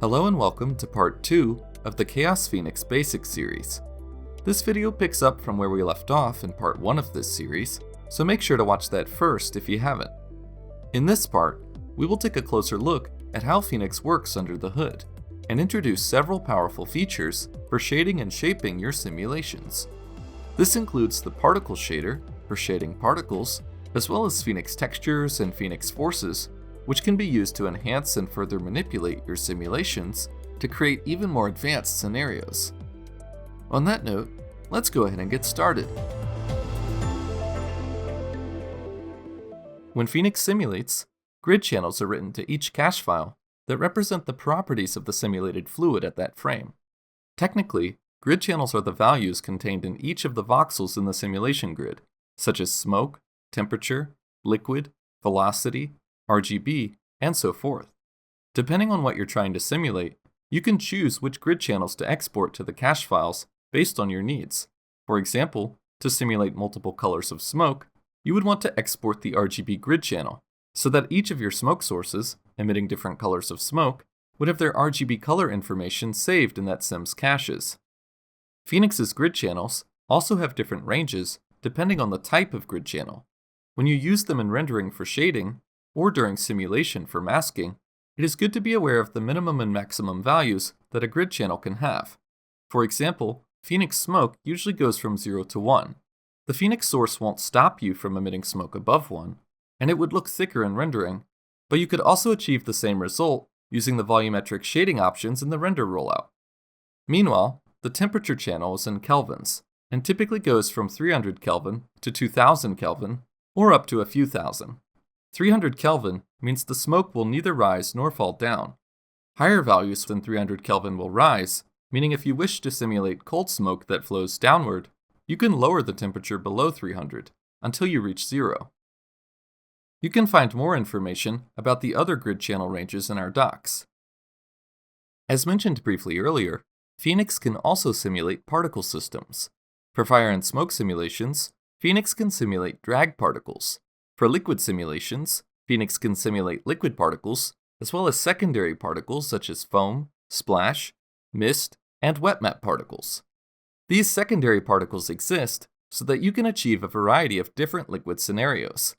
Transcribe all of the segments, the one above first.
Hello and welcome to part 2 of the Chaos Phoenix Basics series. This video picks up from where we left off in part 1 of this series, so make sure to watch that first if you haven't. In this part, we will take a closer look at how Phoenix works under the hood, and introduce several powerful features for shading and shaping your simulations. This includes the particle shader for shading particles, as well as Phoenix textures and Phoenix forces, which can be used to enhance and further manipulate your simulations to create even more advanced scenarios. On that note, let's go ahead and get started. When Phoenix simulates, grid channels are written to each cache file that represent the properties of the simulated fluid at that frame. Technically, grid channels are the values contained in each of the voxels in the simulation grid, such as smoke, temperature, liquid, velocity, RGB, and so forth. Depending on what you're trying to simulate, you can choose which grid channels to export to the cache files based on your needs. For example, to simulate multiple colors of smoke, you would want to export the RGB grid channel, so that each of your smoke sources, emitting different colors of smoke, would have their RGB color information saved in that sim's caches. Phoenix's grid channels also have different ranges depending on the type of grid channel. When you use them in rendering for shading, or during simulation for masking, it is good to be aware of the minimum and maximum values that a grid channel can have. For example, Phoenix smoke usually goes from 0 to 1. The Phoenix source won't stop you from emitting smoke above 1, and it would look thicker in rendering, but you could also achieve the same result using the volumetric shading options in the render rollout. Meanwhile, the temperature channel is in kelvins, and typically goes from 300 Kelvin to 2000 Kelvin, or up to a few thousand. 300 Kelvin means the smoke will neither rise nor fall down. Higher values than 300 Kelvin will rise, meaning if you wish to simulate cold smoke that flows downward, you can lower the temperature below 300 until you reach 0. You can find more information about the other grid channel ranges in our docs. As mentioned briefly earlier, Phoenix can also simulate particle systems. For fire and smoke simulations, Phoenix can simulate drag particles. For liquid simulations, Phoenix can simulate liquid particles, as well as secondary particles such as foam, splash, mist, and wet map particles. These secondary particles exist so that you can achieve a variety of different liquid scenarios.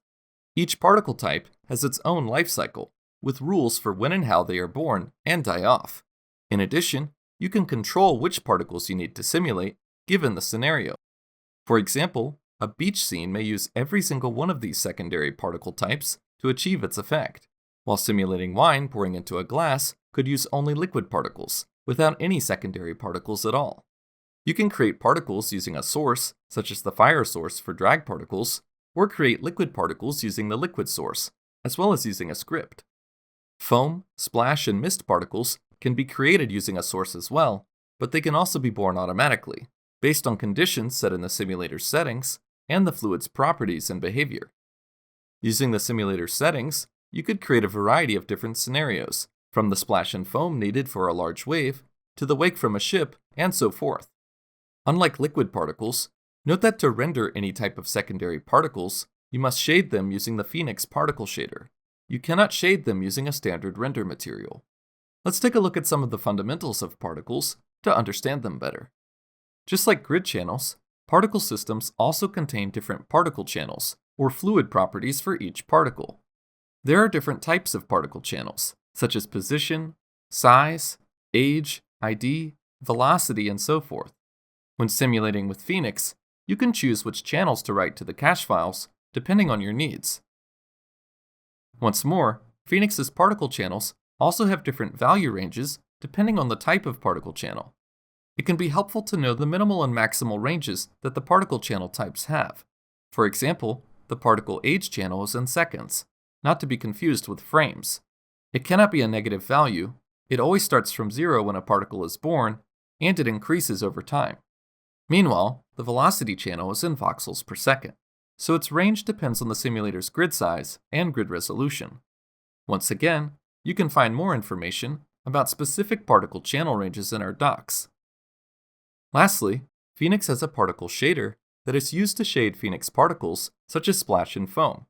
Each particle type has its own life cycle, with rules for when and how they are born and die off. In addition, you can control which particles you need to simulate given the scenario. For example, a beach scene may use every single one of these secondary particle types to achieve its effect, while simulating wine pouring into a glass could use only liquid particles, without any secondary particles at all. You can create particles using a source, such as the fire source for drag particles, or create liquid particles using the liquid source, as well as using a script. Foam, splash, and mist particles can be created using a source as well, but they can also be born automatically, based on conditions set in the simulator's settings, and the fluid's properties and behavior. Using the simulator settings, you could create a variety of different scenarios, from the splash and foam needed for a large wave, to the wake from a ship, and so forth. Unlike liquid particles, note that to render any type of secondary particles, you must shade them using the Phoenix particle shader. You cannot shade them using a standard render material. Let's take a look at some of the fundamentals of particles to understand them better. Just like grid channels, particle systems also contain different particle channels, or fluid properties for each particle. There are different types of particle channels, such as position, size, age, ID, velocity, and so forth. When simulating with Phoenix, you can choose which channels to write to the cache files, depending on your needs. Once more, Phoenix's particle channels also have different value ranges depending on the type of particle channel. It can be helpful to know the minimal and maximal ranges that the particle channel types have. For example, the particle age channel is in seconds, not to be confused with frames. It cannot be a negative value. It always starts from 0 when a particle is born, and it increases over time. Meanwhile, the velocity channel is in voxels per second, so its range depends on the simulator's grid size and grid resolution. Once again, you can find more information about specific particle channel ranges in our docs. Lastly, Phoenix has a particle shader that is used to shade Phoenix particles such as splash and foam.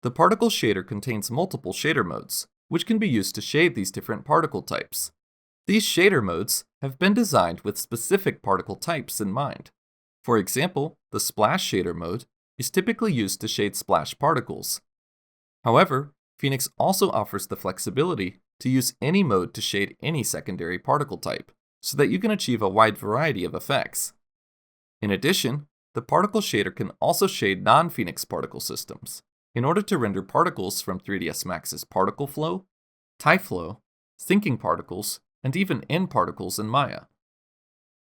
The particle shader contains multiple shader modes, which can be used to shade these different particle types. These shader modes have been designed with specific particle types in mind. For example, the splash shader mode is typically used to shade splash particles. However, Phoenix also offers the flexibility to use any mode to shade any secondary particle type, so that you can achieve a wide variety of effects. In addition, the particle shader can also shade non-Phoenix particle systems in order to render particles from 3ds Max's particle flow, Tyflow, thinking particles, and even end particles in Maya.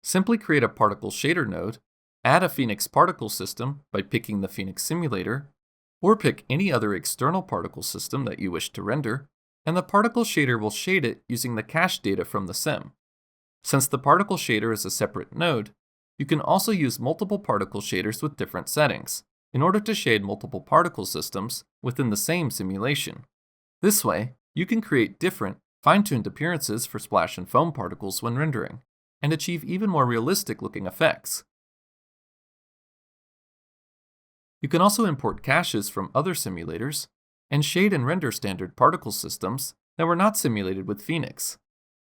Simply create a particle shader node, add a Phoenix particle system by picking the Phoenix simulator, or pick any other external particle system that you wish to render, and the particle shader will shade it using the cache data from the sim. Since the particle shader is a separate node, you can also use multiple particle shaders with different settings in order to shade multiple particle systems within the same simulation. This way, you can create different, fine-tuned appearances for splash and foam particles when rendering, and achieve even more realistic-looking effects. You can also import caches from other simulators and shade and render standard particle systems that were not simulated with Phoenix.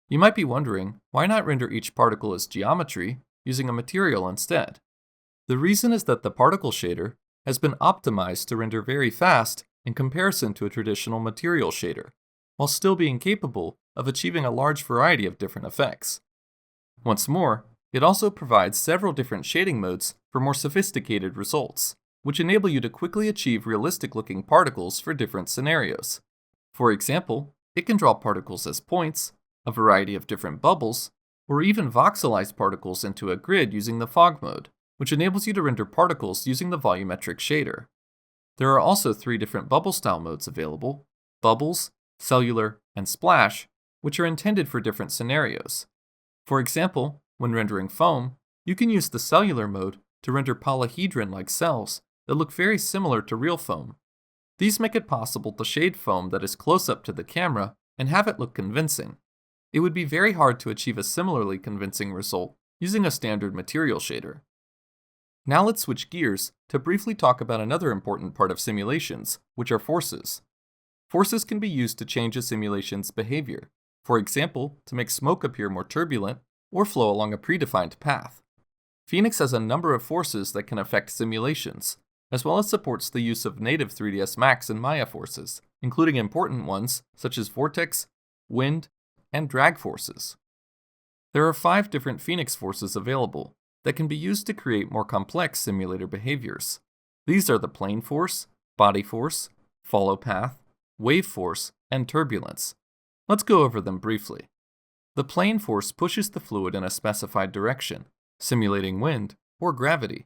You might be wondering, why not render each particle as geometry using a material instead? The reason is that the particle shader has been optimized to render very fast in comparison to a traditional material shader, while still being capable of achieving a large variety of different effects. Once more, it also provides several different shading modes for more sophisticated results, which enable you to quickly achieve realistic-looking particles for different scenarios. For example, it can draw particles as points, a variety of different bubbles, or even voxelize particles into a grid using the fog mode, which enables you to render particles using the volumetric shader. There are also 3 different bubble style modes available: bubbles, cellular, and splash, which are intended for different scenarios. For example, when rendering foam, you can use the cellular mode to render polyhedron-like cells that look very similar to real foam. These make it possible to shade foam that is close up to the camera and have it look convincing. It would be very hard to achieve a similarly convincing result using a standard material shader. Now let's switch gears to briefly talk about another important part of simulations, which are forces. Forces can be used to change a simulation's behavior, for example, to make smoke appear more turbulent or flow along a predefined path. Phoenix has a number of forces that can affect simulations, as well as supports the use of native 3ds Max and Maya forces, including important ones such as vortex, wind, and drag forces. There are 5 different Phoenix forces available that can be used to create more complex simulator behaviors. These are the plane force, body force, follow path, wave force, and turbulence. Let's go over them briefly. The plane force pushes the fluid in a specified direction, simulating wind or gravity.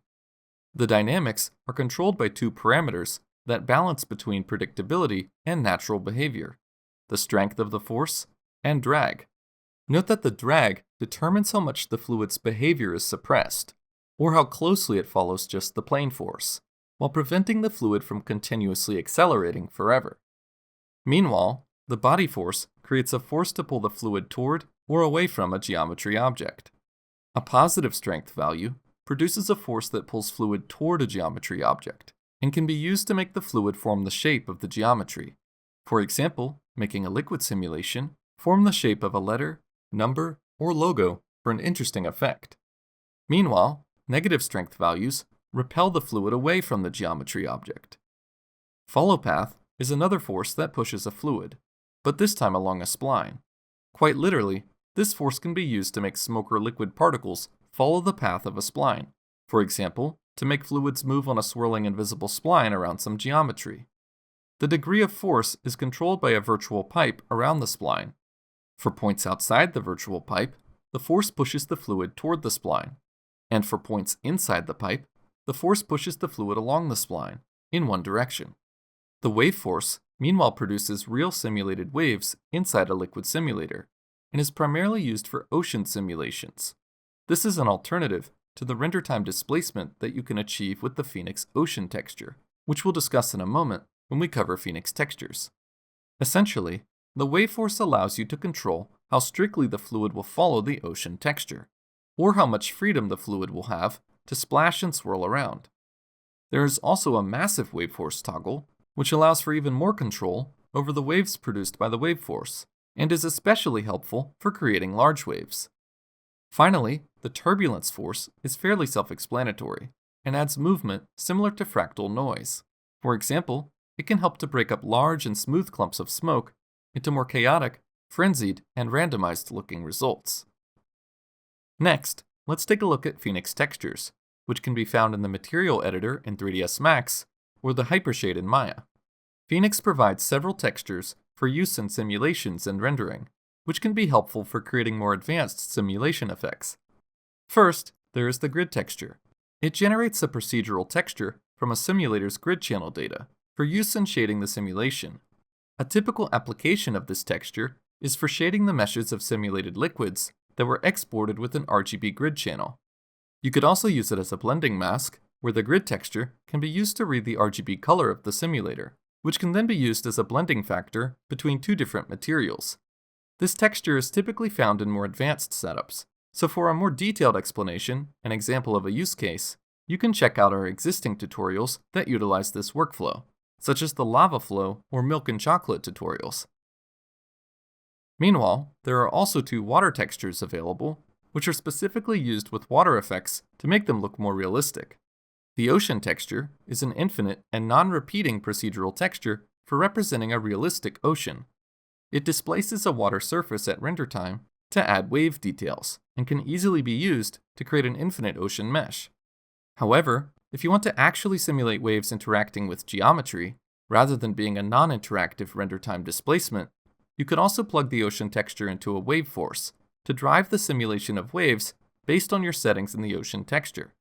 The dynamics are controlled by 2 parameters that balance between predictability and natural behavior: the strength of the force and drag. Note that the drag determines how much the fluid's behavior is suppressed, or how closely it follows just the plane force, while preventing the fluid from continuously accelerating forever. Meanwhile, the body force creates a force to pull the fluid toward or away from a geometry object. A positive strength value produces a force that pulls fluid toward a geometry object, and can be used to make the fluid form the shape of the geometry. For example, making a liquid simulation, form the shape of a letter, number, or logo for an interesting effect. Meanwhile, negative strength values repel the fluid away from the geometry object. Follow path is another force that pushes a fluid, but this time along a spline. Quite literally, this force can be used to make smoke or liquid particles follow the path of a spline, for example, to make fluids move on a swirling invisible spline around some geometry. The degree of force is controlled by a virtual pipe around the spline. For points outside the virtual pipe, the force pushes the fluid toward the spline, and for points inside the pipe, the force pushes the fluid along the spline, in one direction. The wave force, meanwhile, produces real simulated waves inside a liquid simulator, and is primarily used for ocean simulations. This is an alternative to the render time displacement that you can achieve with the Phoenix Ocean texture, which we'll discuss in a moment when we cover Phoenix textures. Essentially, the wave force allows you to control how strictly the fluid will follow the ocean texture, or how much freedom the fluid will have to splash and swirl around. There is also a massive wave force toggle, which allows for even more control over the waves produced by the wave force, and is especially helpful for creating large waves. Finally, the turbulence force is fairly self-explanatory and adds movement similar to fractal noise. For example, it can help to break up large and smooth clumps of smoke into more chaotic, frenzied, and randomized-looking results. Next, let's take a look at Phoenix textures, which can be found in the Material Editor in 3ds Max or the Hypershade in Maya. Phoenix provides several textures for use in simulations and rendering, which can be helpful for creating more advanced simulation effects. First, there is the grid texture. It generates a procedural texture from a simulator's grid channel data for use in shading the simulation. A typical application of this texture is for shading the meshes of simulated liquids that were exported with an RGB grid channel. You could also use it as a blending mask, where the grid texture can be used to read the RGB color of the simulator, which can then be used as a blending factor between two different materials. This texture is typically found in more advanced setups, so for a more detailed explanation and example of a use case, you can check out our existing tutorials that utilize this workflow, such as the lava flow or milk and chocolate tutorials. Meanwhile, there are also two water textures available, which are specifically used with water effects to make them look more realistic. The ocean texture is an infinite and non-repeating procedural texture for representing a realistic ocean. It displaces a water surface at render time to add wave details, and can easily be used to create an infinite ocean mesh. However, if you want to actually simulate waves interacting with geometry, rather than being a non-interactive render time displacement, you could also plug the ocean texture into a wave force to drive the simulation of waves based on your settings in the ocean texture.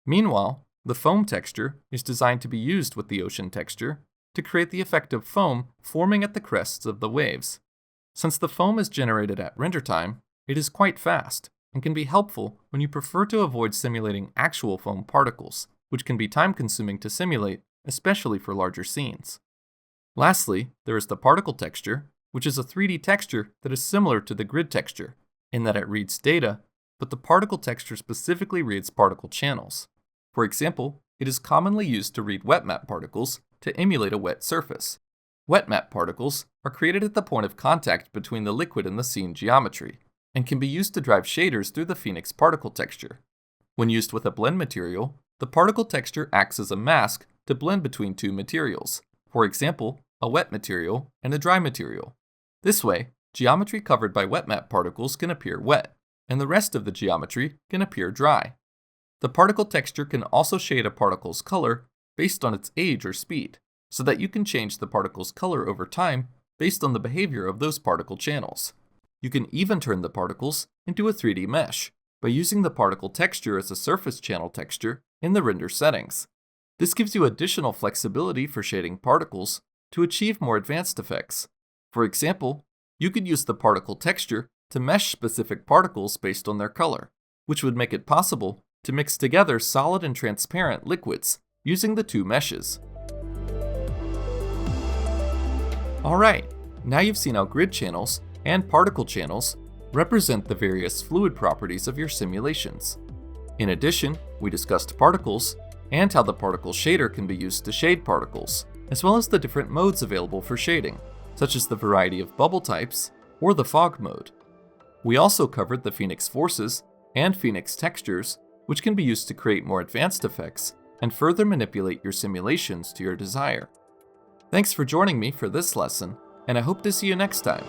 Meanwhile, the foam texture is designed to be used with the ocean texture to create the effect of foam forming at the crests of the waves. Since the foam is generated at render time, it is quite fast and can be helpful when you prefer to avoid simulating actual foam particles, which can be time-consuming to simulate, especially for larger scenes. Lastly, there is the particle texture, which is a 3D texture that is similar to the grid texture, in that it reads data, but the particle texture specifically reads particle channels. For example, it is commonly used to read wet map particles to emulate a wet surface. Wet map particles are created at the point of contact between the liquid and the scene geometry, and can be used to drive shaders through the Phoenix particle texture. When used with a blend material, the particle texture acts as a mask to blend between two materials, for example, a wet material and a dry material. This way, geometry covered by wet map particles can appear wet, and the rest of the geometry can appear dry. The particle texture can also shade a particle's color based on its age or speed, so that you can change the particle's color over time based on the behavior of those particle channels. You can even turn the particles into a 3D mesh by using the particle texture as a surface channel texture in the render settings. This gives you additional flexibility for shading particles to achieve more advanced effects. For example, you could use the particle texture to mesh specific particles based on their color, which would make it possible to mix together solid and transparent liquids using the two meshes. Alright, now you've seen how grid channels and particle channels represent the various fluid properties of your simulations. In addition, we discussed particles and how the particle shader can be used to shade particles, as well as the different modes available for shading, such as the variety of bubble types or the fog mode. We also covered the Phoenix forces and Phoenix textures, which can be used to create more advanced effects and further manipulate your simulations to your desire. Thanks for joining me for this lesson, and I hope to see you next time.